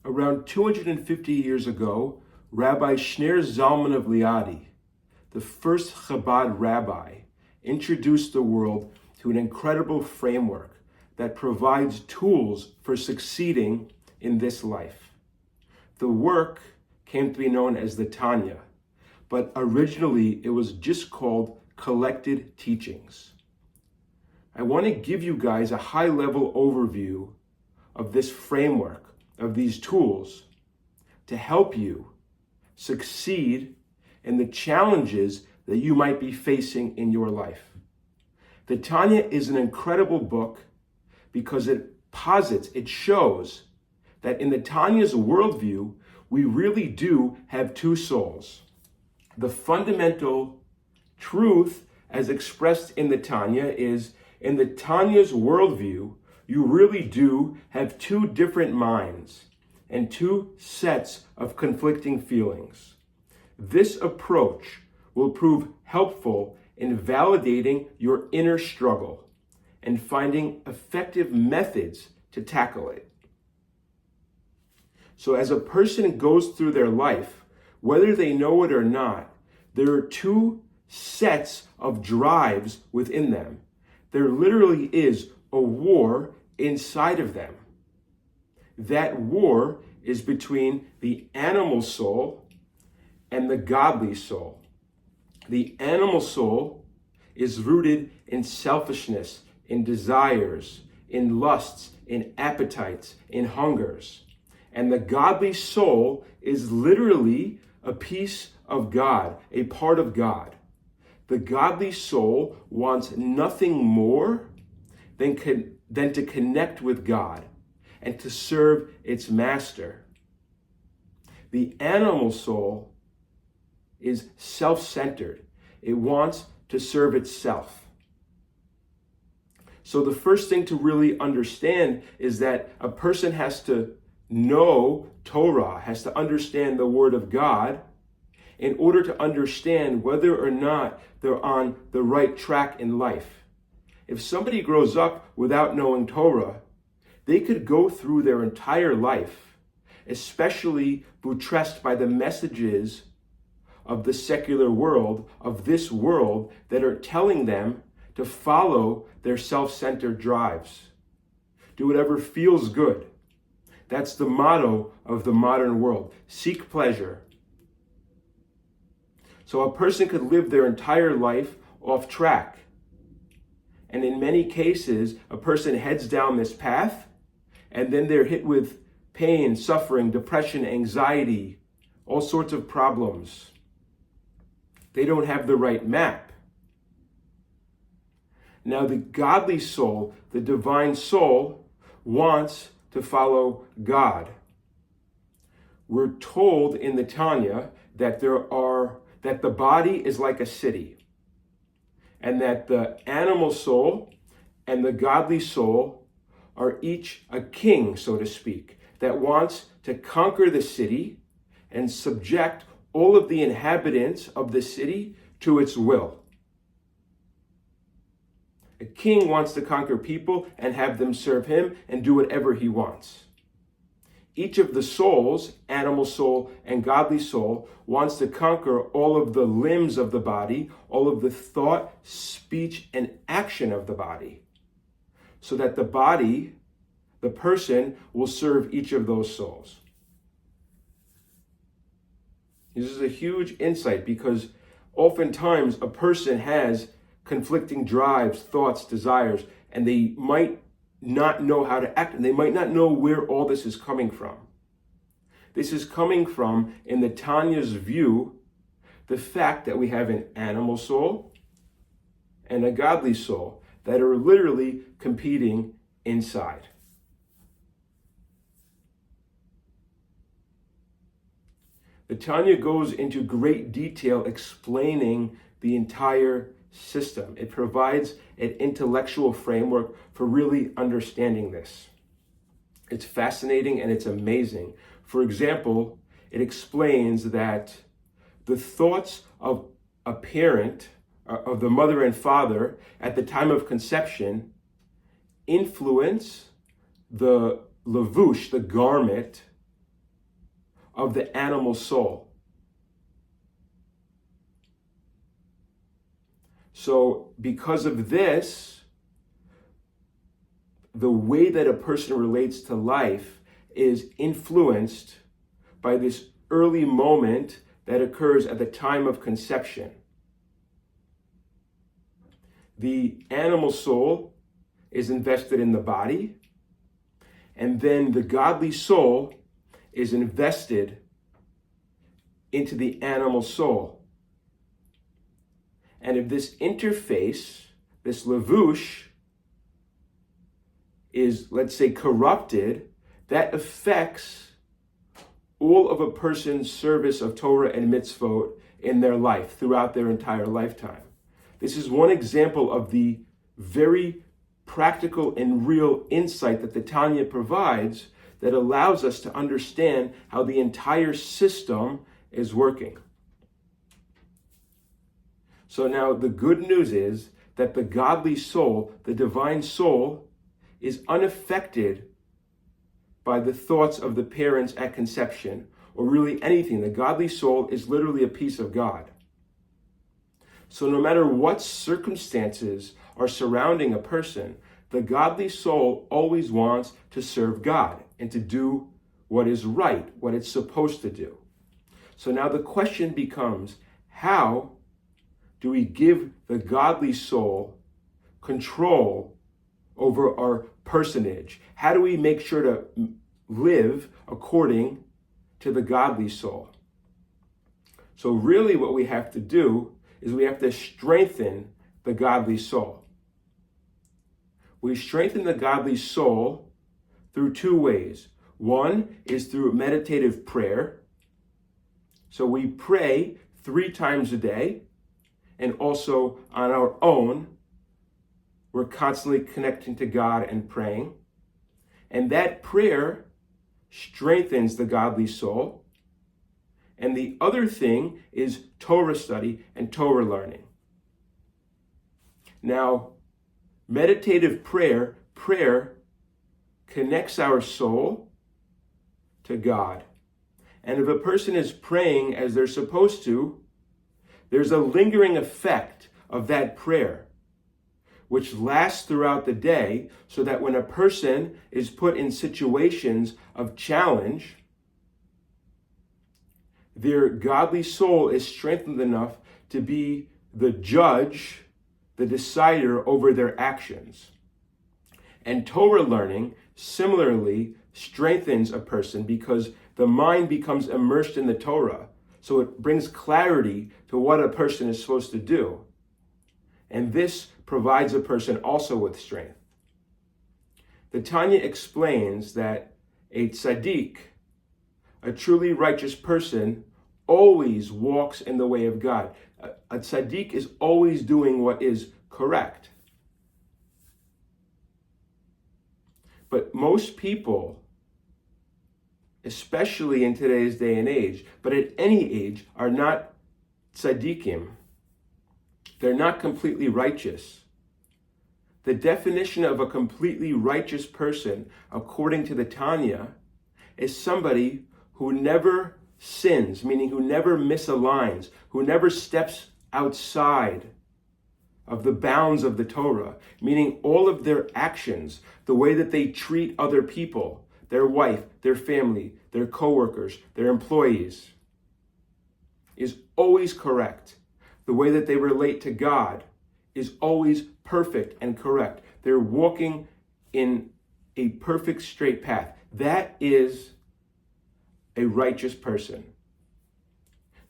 Around 250 years ago, Rabbi Shneur Zalman of Liadi, the first Chabad rabbi, introduced the world to an incredible framework that provides tools for succeeding in this life. The work came to be known as the Tanya, but originally it was just called Collected Teachings. I want to give you guys a high-level overview of this framework, of these tools, to help you succeed in the challenges that you might be facing in your life. The Tanya is an incredible book because it shows that in the Tanya's worldview, we really do have two souls. The fundamental truth as expressed in the Tanya is, in the Tanya's worldview, you really do have two different minds and two sets of conflicting feelings. This approach will prove helpful in validating your inner struggle and finding effective methods to tackle it. So as a person goes through their life, whether they know it or not, there are two sets of drives within them. There literally is a war inside of them. That war is between the animal soul and the godly soul. The animal soul is rooted in selfishness, in desires, in lusts, in appetites, in hungers. And the godly soul is literally a piece of God, a part of God. The godly soul wants nothing more than to connect with God and to serve its master. The animal soul is self-centered. It wants to serve itself. So the first thing to really understand is that a person has to know Torah, has to understand the Word of God in order to understand whether or not they're on the right track in life. If somebody grows up without knowing Torah, they could go through their entire life, especially buttressed by the messages of the secular world, of this world, that are telling them to follow their self-centered drives. Do whatever feels good. That's the motto of the modern world. Seek pleasure. So a person could live their entire life off track. And in many cases, a person heads down this path, and then they're hit with pain, suffering, depression, anxiety, all sorts of problems. They don't have the right map. Now, the godly soul, the divine soul, wants to follow God. We're told in the Tanya that that the body is like a city, and that the animal soul and the godly soul are each a king, so to speak, that wants to conquer the city and subject all of the inhabitants of the city to its will. A king wants to conquer people and have them serve him and do whatever he wants. Each of the souls, animal soul and godly soul, wants to conquer all of the limbs of the body, all of the thought, speech, and action of the body, so that the body, the person, will serve each of those souls. This is a huge insight because oftentimes a person has conflicting drives, thoughts, desires, and they might not know how to act, and they might not know where all this is coming from. This is coming from, in the Tanya's view, the fact that we have an animal soul and a godly soul that are literally competing inside. The Tanya goes into great detail explaining the entire system. It provides an intellectual framework for really understanding this. It's fascinating and it's amazing. For example, it explains that the thoughts of a parent, of the mother and father at the time of conception, influence the lavush, the garment, of the animal soul. So because of this, the way that a person relates to life is influenced by this early moment that occurs at the time of conception. The animal soul is invested in the body, and then the godly soul is invested into the animal soul. And if this interface, this levush, is, let's say, corrupted, that affects all of a person's service of Torah and mitzvot in their life throughout their entire lifetime. This is one example of the very practical and real insight that the Tanya provides that allows us to understand how the entire system is working. So now the good news is that the godly soul, the divine soul, is unaffected by the thoughts of the parents at conception, or really anything. The godly soul is literally a piece of God. So no matter what circumstances are surrounding a person, the godly soul always wants to serve God and to do what is right, what it's supposed to do. So now the question becomes, how do we give the godly soul control over our personage? How do we make sure to live according to the godly soul? So really what we have to do is we have to strengthen the godly soul. We strengthen the godly soul through two ways. One is through meditative prayer. So we pray 3 times a day, and also on our own, we're constantly connecting to God and praying. And that prayer strengthens the godly soul. And the other thing is Torah study and Torah learning. Now, meditative prayer connects our soul to God. And if a person is praying as they're supposed to, there's a lingering effect of that prayer, which lasts throughout the day, so that when a person is put in situations of challenge, their godly soul is strengthened enough to be the judge, the decider over their actions. And Torah learning similarly strengthens a person because the mind becomes immersed in the Torah. So it brings clarity to what a person is supposed to do. And this provides a person also with strength. The Tanya explains that a tzaddik, a truly righteous person, always walks in the way of God. A tzaddik is always doing what is correct. But most people, especially in today's day and age, but at any age, are not tzaddikim. They're not completely righteous. The definition of a completely righteous person, according to the Tanya, is somebody who never sins, meaning who never misaligns, who never steps outside of the bounds of the Torah, meaning all of their actions, the way that they treat other people, their wife, their family, their coworkers, their employees, is always correct. The way that they relate to God is always perfect and correct. They're walking in a perfect straight path. That is a righteous person.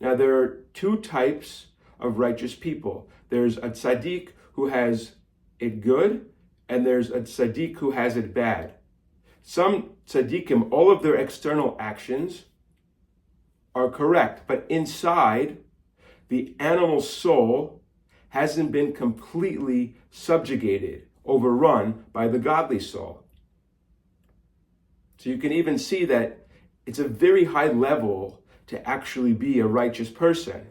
Now, there are 2 types of righteous people. There's a tzaddik who has it good, and there's a tzaddik who has it bad. Some tzaddikim, all of their external actions are correct, but inside, the animal soul hasn't been completely subjugated, overrun by the godly soul. So you can even see that it's a very high level to actually be a righteous person.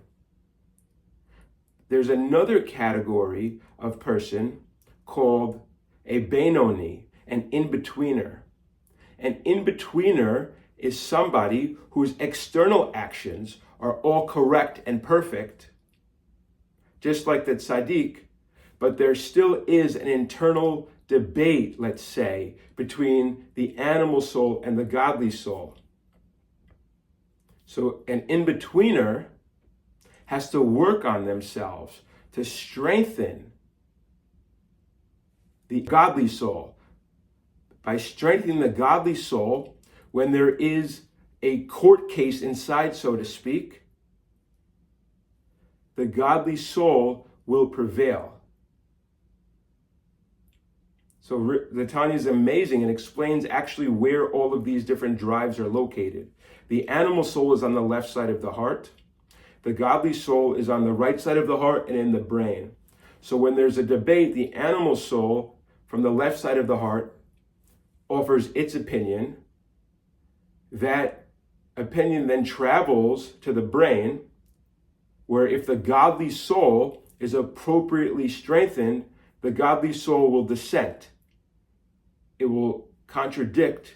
There's another category of person called a Benoni, an in-betweener. An in-betweener is somebody whose external actions are all correct and perfect, just like the tzaddik, but there still is an internal debate, let's say, between the animal soul and the godly soul. So an in-betweener has to work on themselves to strengthen the godly soul. By strengthening the godly soul, when there is a court case inside, so to speak, the godly soul will prevail. So the Tanya is amazing and explains actually where all of these different drives are located. The animal soul is on the left side of the heart. The godly soul is on the right side of the heart and in the brain. So when there's a debate, the animal soul from the left side of the heart offers its opinion. That opinion then travels to the brain, where if the godly soul is appropriately strengthened, the godly soul will dissent. It will contradict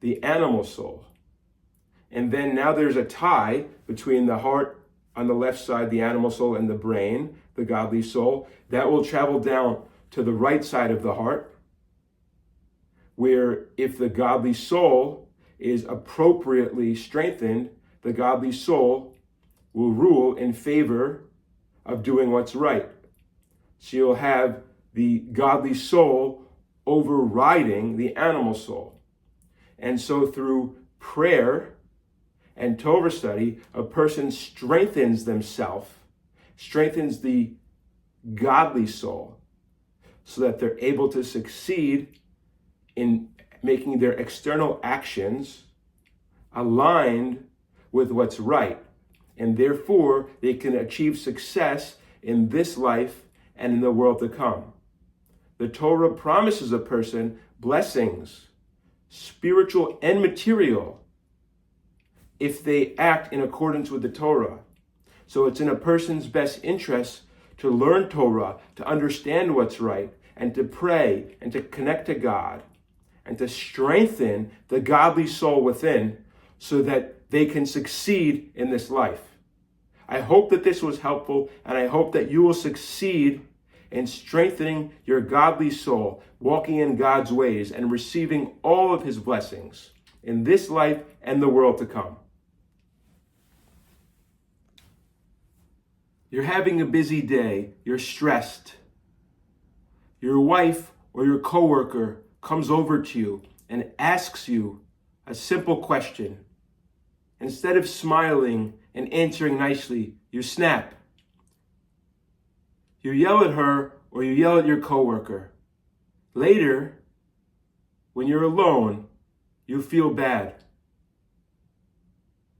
the animal soul. And then now there's a tie between the heart on the left side, the animal soul, and the brain, the godly soul. That will travel down to the right side of the heart, where if the godly soul is appropriately strengthened, the godly soul will rule in favor of doing what's right. So you'll have the godly soul overriding the animal soul. And so through prayer and Torah study, a person strengthens themselves, strengthens the godly soul, so that they're able to succeed in making their external actions aligned with what's right. And therefore, they can achieve success in this life and in the world to come. The Torah promises a person blessings, spiritual and material, if they act in accordance with the Torah. So it's in a person's best interest to learn Torah, to understand what's right, and to pray, and to connect to God, and to strengthen the godly soul within so that they can succeed in this life. I hope that this was helpful, and I hope that you will succeed in strengthening your godly soul, walking in God's ways, and receiving all of his blessings in this life and the world to come. You're having a busy day, you're stressed. Your wife or your coworker comes over to you and asks you a simple question. Instead of smiling and answering nicely, you snap. You yell at her or you yell at your coworker. Later, when you're alone, you feel bad.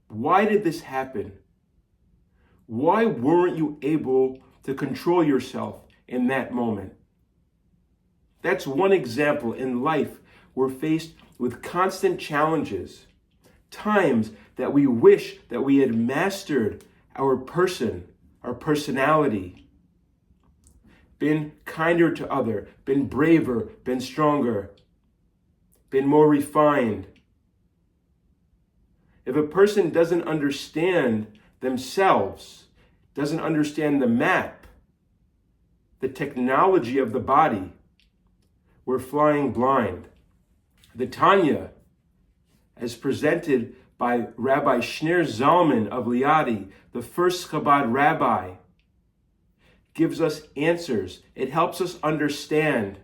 Why did this happen? Why weren't you able to control yourself in that moment? That's one example. In life, we're faced with constant challenges, times that we wish that we had mastered our person, our personality, been kinder to others, been braver, been stronger, been more refined. If a person doesn't understand themselves, doesn't understand the map, the technology of the body, we're flying blind. The Tanya, as presented by Rabbi Shneur Zalman of Liadi, the first Chabad rabbi, gives us answers. It helps us understand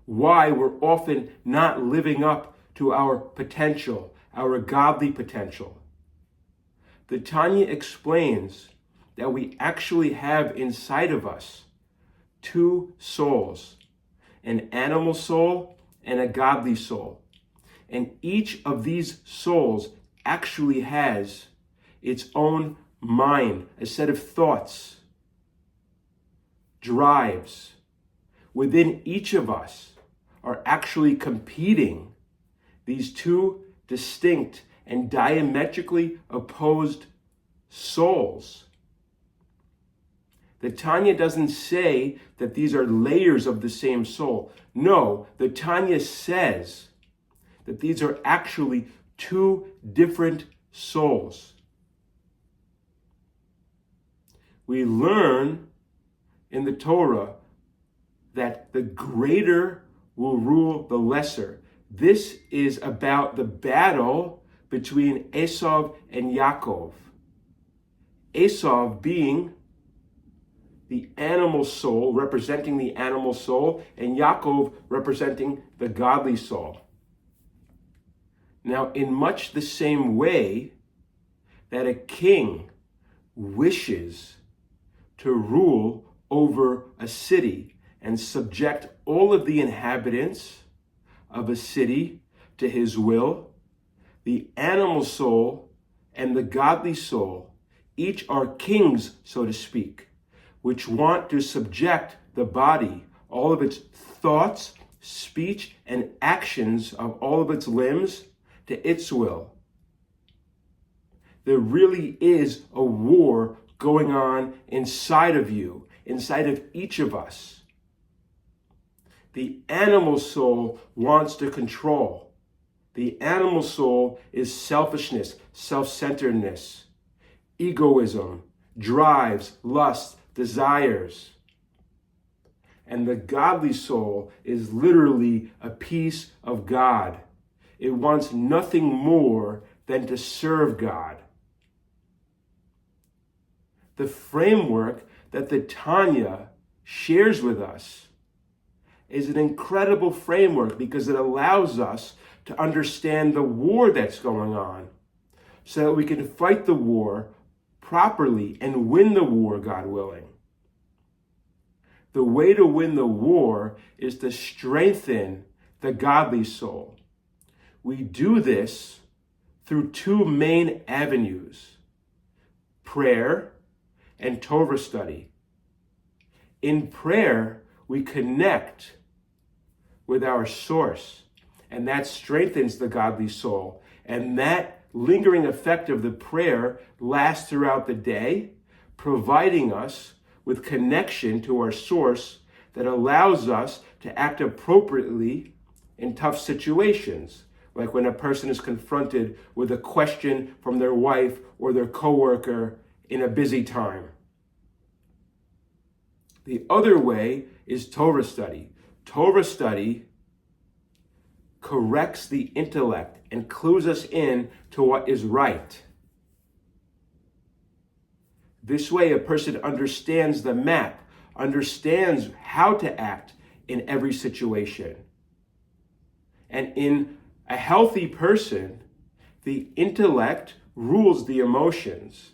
why we're often not living up to our potential, our godly potential. The Tanya explains that we actually have inside of us two souls, an animal soul and a godly soul. And each of these souls actually has its own mind, a set of thoughts, drives. Within each of us are actually competing these two distinct and diametrically opposed souls. The Tanya doesn't say that these are layers of the same soul. No, the Tanya says that these are actually two different souls. We learn in the Torah that the greater will rule the lesser. This is about the battle between Esav and Yaakov. Esav being the animal soul, representing the animal soul, and Yaakov representing the godly soul. Now, in much the same way that a king wishes to rule over a city and subject all of the inhabitants of a city to his will, the animal soul and the godly soul each are kings, so to speak, which want to subject the body, all of its thoughts, speech, and actions of all of its limbs to its will. There really is a war going on inside of you, inside of each of us. The animal soul wants to control. The animal soul is selfishness, self-centeredness, egoism, drives, lust, desires. And the godly soul is literally a piece of God. It wants nothing more than to serve God. The framework that the Tanya shares with us is an incredible framework because it allows us to understand the war that's going on so that we can fight the war properly and win the war, God willing. The way to win the war is to strengthen the godly soul. We do this through two main avenues: prayer and Torah study. In prayer, we connect with our source, and that strengthens the godly soul. And that lingering effect of the prayer lasts throughout the day, providing us with connection to our source that allows us to act appropriately in tough situations, like when a person is confronted with a question from their wife or their coworker in a busy time. The other way is Torah study. Torah study corrects the intellect and clues us in to what is right. This way, a person understands the map, understands how to act in every situation. And in a healthy person, the intellect rules the emotions.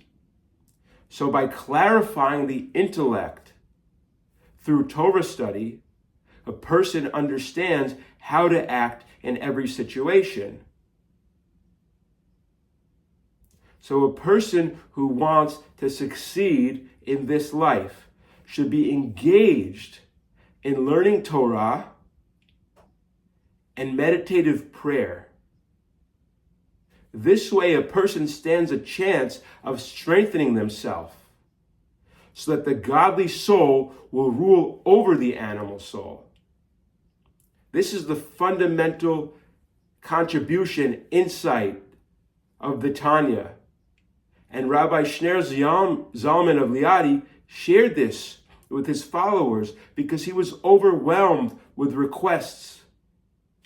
So by clarifying the intellect through Torah study, a person understands how to act in every situation. So a person who wants to succeed in this life should be engaged in learning Torah and meditative prayer. This way, a person stands a chance of strengthening themselves so that the godly soul will rule over the animal soul. This is the fundamental contribution, insight of the Tanya. And Rabbi Shner Zalman of Liadi shared this with his followers because he was overwhelmed with requests,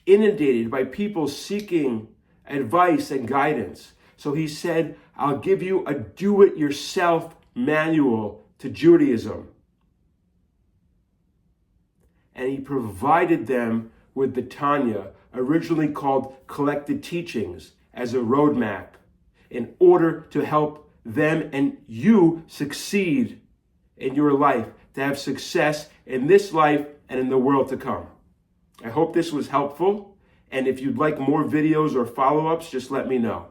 inundated by people seeking advice and guidance. So he said, I'll give you a do-it-yourself manual to Judaism. And he provided them with the Tanya, originally called Collected Teachings, as a roadmap in order to help them and you succeed in your life, to have success in this life and in the world to come. I hope this was helpful. And if you'd like more videos or follow-ups, just let me know.